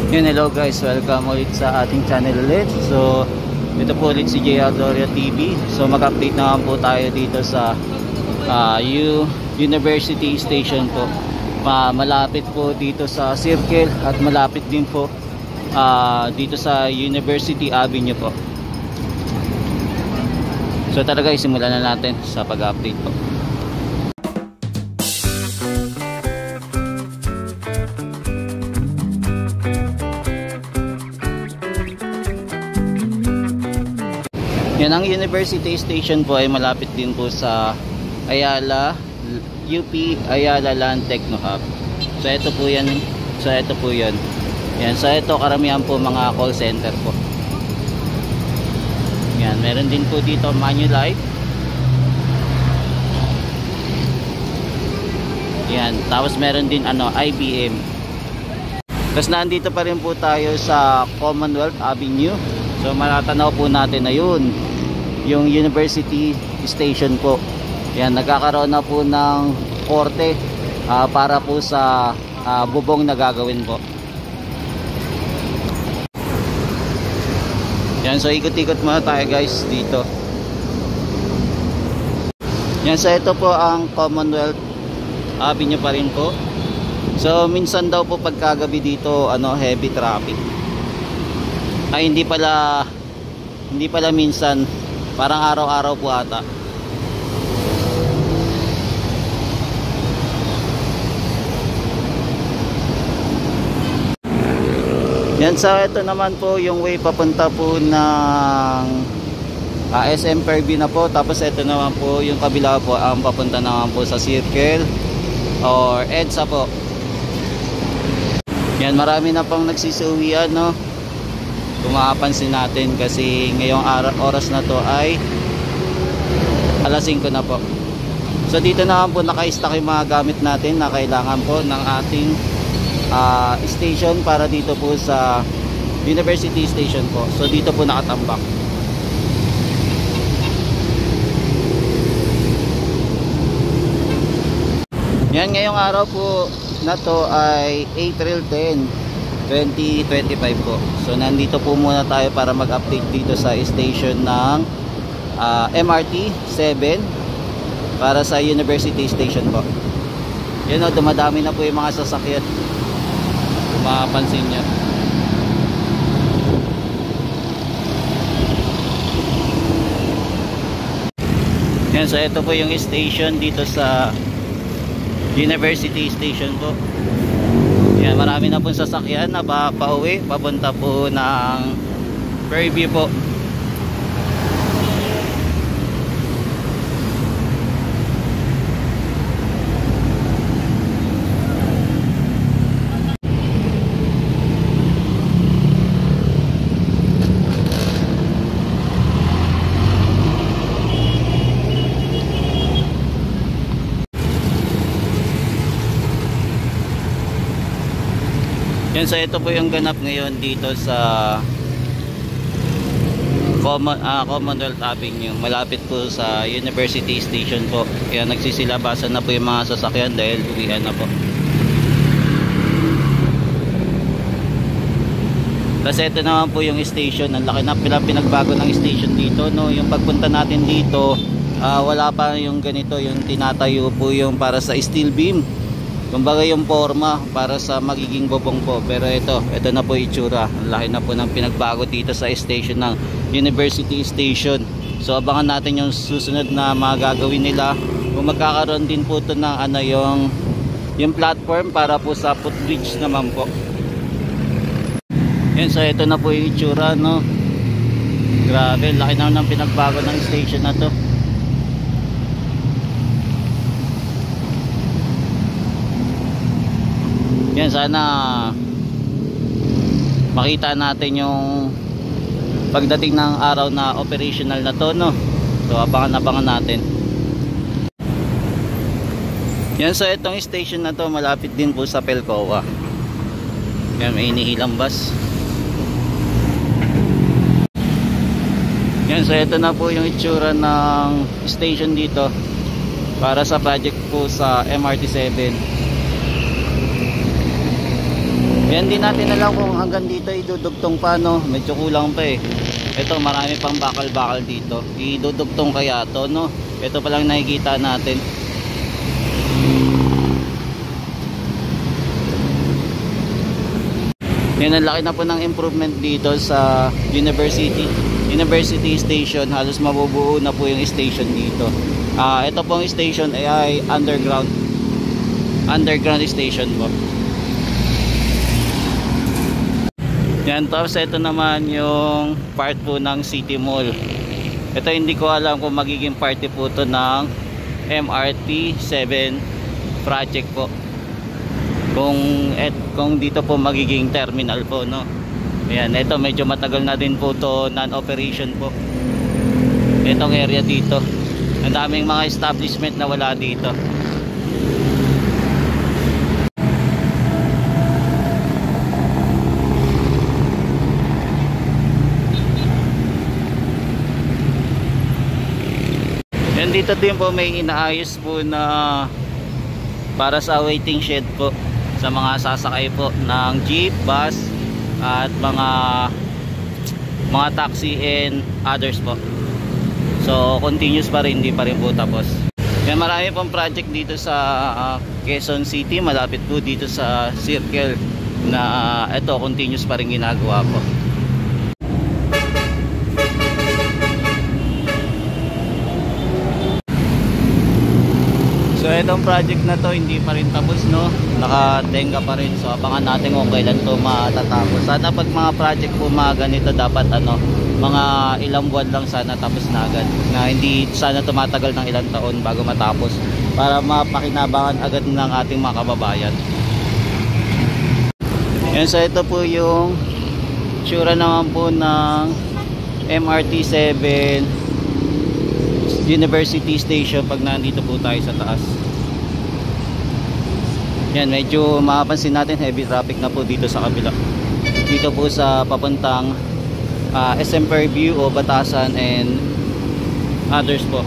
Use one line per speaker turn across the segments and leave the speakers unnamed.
Yun, hello guys, welcome ulit sa ating channel ulit. So ito po ulit si JR Gloria TV. So mag-update naman po tayo dito sa University Station po. Malapit po dito sa Circle at malapit din po dito sa University Avenue po. So talaga isimulan na natin sa pag-update po. Yan, ang University Station po ay malapit din po sa Ayala, UP Ayala Land Techno Hub. So ito po yan. So ito po yan. Yan, so ito karamihan po mga call center po. Yan, meron din po dito Manulife. Yan, tapos meron din IBM. Tapos nandito pa rin po tayo sa Commonwealth Avenue. So matatanaw po natin na yun, yung University Station po. Yan, nagkakaroon na po ng korte para po sa bubong na gagawin po. Yan, so ikot-ikot muna tayo guys dito. Yan, so ito po ang Commonwealth Avenue pa rin po. So minsan daw po pagkagabi dito heavy traffic. Ay hindi pala minsan, parang araw-araw po ata. Yan, sa ito naman po yung way papunta po ng SM Fairview na po. Tapos ito naman po yung kabila po ang papunta naman po sa Circle or EDSA po. Yan, marami na pang nagsisuwian, no? Kung mapapansin natin, kasi ngayong oras na to ay alas 5 na po. So dito naman po naka-stack yung mga gamit natin na kailangan po ng ating station para dito po sa University Station po. So dito po nakatambak. Yan, ngayong araw po na to ay April 10 2025 po. So nandito po muna tayo para mag-update dito sa station ng MRT 7 para sa University Station po. Yun o, dumadami na po yung mga sasakyan. Kung mapapansin nyo. Yan, so ito po yung station dito sa University Station po. Yan, marami na pong sasakyan na pauwi, papunta po ng Fairview po. Yan, so ito po yung ganap ngayon dito sa Commonwealth Avenue, malapit po sa University Station po. Kaya nagsisilabasan na po yung mga sasakyan dahil uwian na po. Kasi ito naman po yung station. Ang laki na pinagbago ng station dito, no? Yung pagpunta natin dito, wala pa yung ganito, yung tinatayo po yung para sa steel beam. Kumbaga yung forma para sa magiging bubong po. Pero ito na po itsura. Ang laki na po ng pinagbago dito sa station ng University Station. So abangan natin yung susunod na mga gagawin nila. Kung magkakaroon din po ito ng yung platform para po sa footbridge naman po. Yan, so ito na po yung itsura, no? Grabe, laki na ng pinagbago ng station na to. Yan, sana makita natin yung pagdating ng araw na operational na to, no? So abangan natin. Yan, so itong station na to malapit din po sa Pelcoa. Yan, may inihilang bus. Yan, so ito na po yung itsura ng station dito para sa project po sa MRT 7. Yan din natin alam kung hanggang dito idudugtong pa, no? Medyo kulang pa eh. Ito marami pang bakal-bakal dito. Idudugtong kaya to, no? Ito pa lang nakikita natin. Yan, ang laki na po ng improvement dito sa University Station. Halos mabubuo na po yung station dito. Ito pong station ay underground station po. Yan, tapos ito naman yung part po ng City Mall. Ito hindi ko alam kung magiging party po to ng MRT 7 project po. Kung dito po magiging terminal po, no. Ayan, ito medyo matagal na din po to non-operation po. Itong area dito. Ang daming mga establishment na wala dito. Yan, dito din po may inaayos po na para sa waiting shed po sa mga sasakay po ng jeep, bus at mga taxi and others po. So continuous pa rin, hindi pa rin po tapos. Yan, marami pong project dito sa Quezon City, malapit po dito sa Circle na ito continuous pa rin ginagawa po. So itong project na to hindi pa rin tapos, no, nakatenga pa rin. So abangan natin kung kailan to matatapos. Sana pag mga project po mga ganito dapat mga ilang buwan lang sana tapos na agad, na hindi sana tumatagal ng ilang taon bago matapos, para mapakinabangan agad ng ating mga kababayan. Yan, so ito po yung tsura naman po ng MRT 7 University Station pag nandito po tayo sa taas. Yan, medyo mapapansin natin heavy traffic na po dito sa kabila. Dito po sa papuntang SM Fairview o Batasan and others po.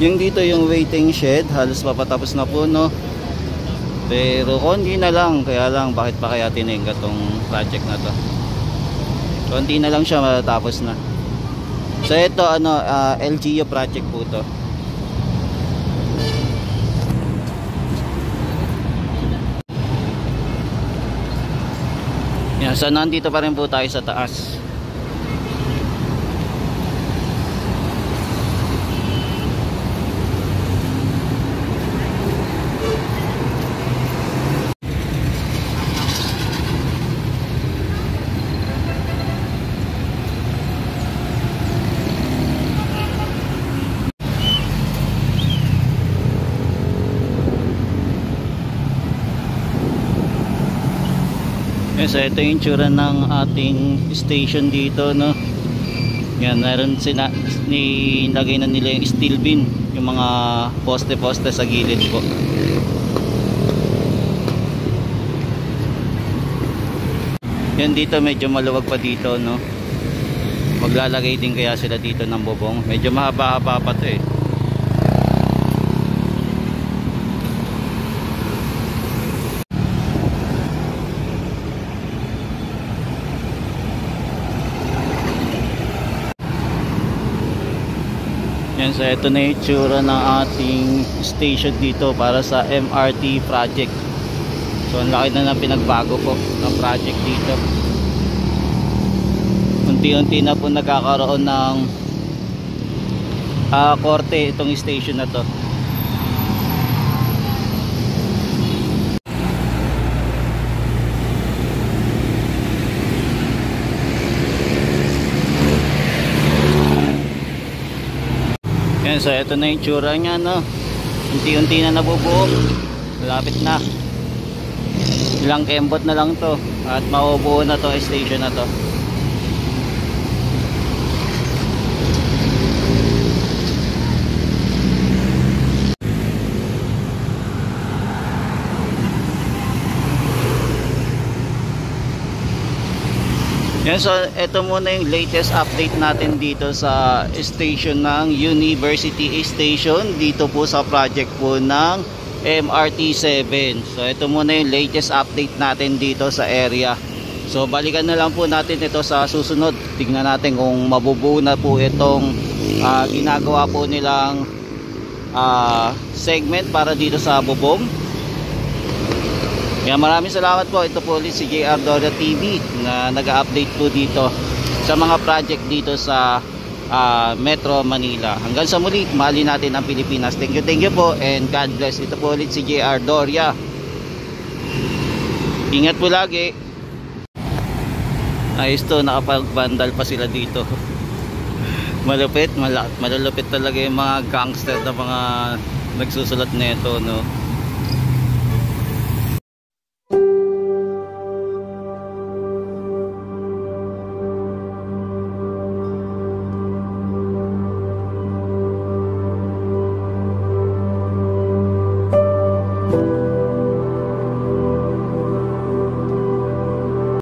Yung dito yung waiting shed, halos papatapos na po, no. Pero konti na lang, kaya lang bakit pa kaya tinengga tong project na to. Konti na lang siya matatapos na. So ito LGU project po to. Yan, so nandito pa rin po tayo sa taas. So ito yung tsura ng ating station dito, no. Yan, meron nilagay na nila yung steel beam, yung mga poste-poste sa gilid po. Yan, dito medyo maluwag pa dito, no. Maglalagay din kaya sila dito ng bubong. Medyo mahaba-haba pa to eh. Yan, so ito na yung tsura ng ating station dito para sa MRT project. So ang laki na pinagbago po ng project dito. Unti-unti na po nagkakaroon ng korte itong station na to. Yan, so ito na yung tsura nya, no. Unti-unti na nabubuo. Malapit na. Ilang kembot na lang to at mabubuo na to station na to. Yan, so ito muna yung latest update natin dito sa station ng University Station dito po sa project po ng MRT7. So ito muna yung latest update natin dito sa area. So balikan na lang po natin ito sa susunod. Tingnan natin kung mabubuo na po itong ginagawa po nilang segment para dito sa bubong. Kaya maraming salamat po. Ito po ulit si JR Doria TV na nag-update po dito sa mga project dito sa Metro Manila. Hanggang sa muli, mahalin natin ang Pilipinas. Thank you po and God bless. Ito po ulit si JR Doria. Ingat po lagi. Ayos to, nakapag-vandal pa sila dito. Malupit, malulupit talaga yung mga gangster na mga nagsusulat nito, no.